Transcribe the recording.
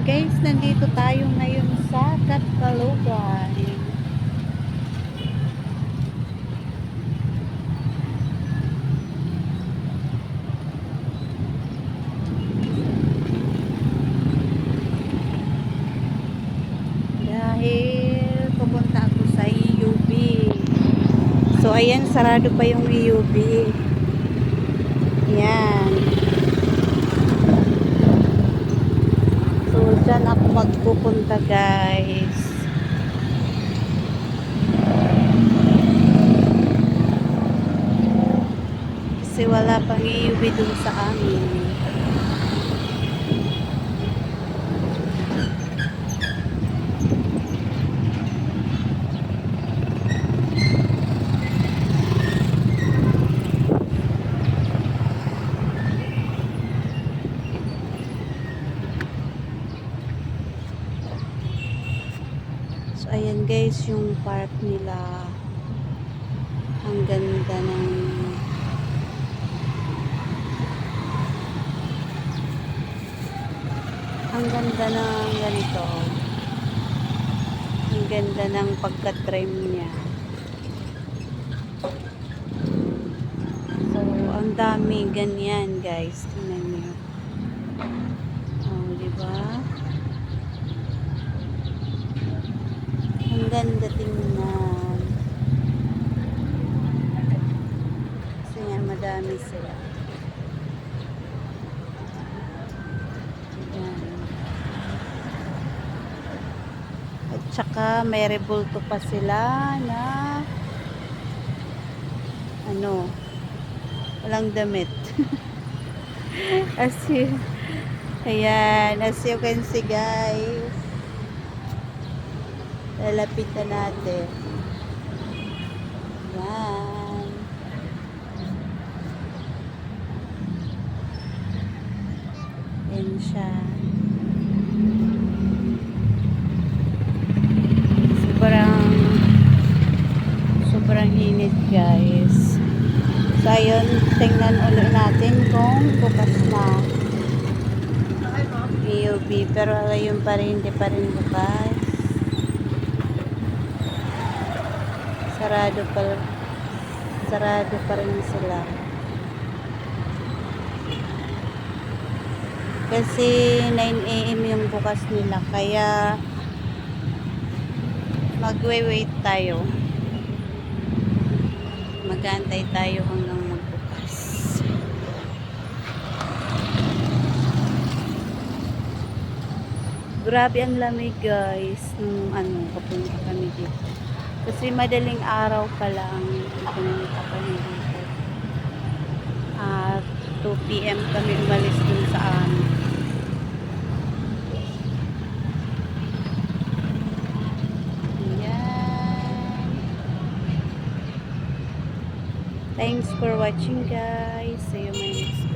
Guys, nandito tayo ngayon sa Catalogan. Dahil pupunta ako sa EUB. So ayan, sarado pa yung EUB. Yan. So dyan ako magpupunta, guys. Kasi wala pang EUB dun sa amin. So ayan guys, yung park nila. Ang ganda ng ganito. Ang ganda ng pagka-trim niya. So ang dami ganyan, guys. Tingnan niyo. Oh, di ba? Ang ganda tingnan. Kasi nga madami sila. At saka may rebulto pa sila na walang damit. Ayan, as you can see, guys. Lalapitan natin. Ayan. Ayan siya. Sobrang init, guys. So ayun, tingnan ulit natin kung bukas na EUB, pero ayun pa rin, hindi pa rin bukas. Sarado pa rin sila. Kasi 9 AM yung bukas nila, kaya magwe-wait tayo. Mag-aantay tayo hanggang magbukas. Grabe ang lamig, guys, nung papunta kami dito. Kasi madaling araw pa lang pumunta kami dito. 2 PM kami umalis dun sa amin. Thanks for watching, guys. See you in my next video.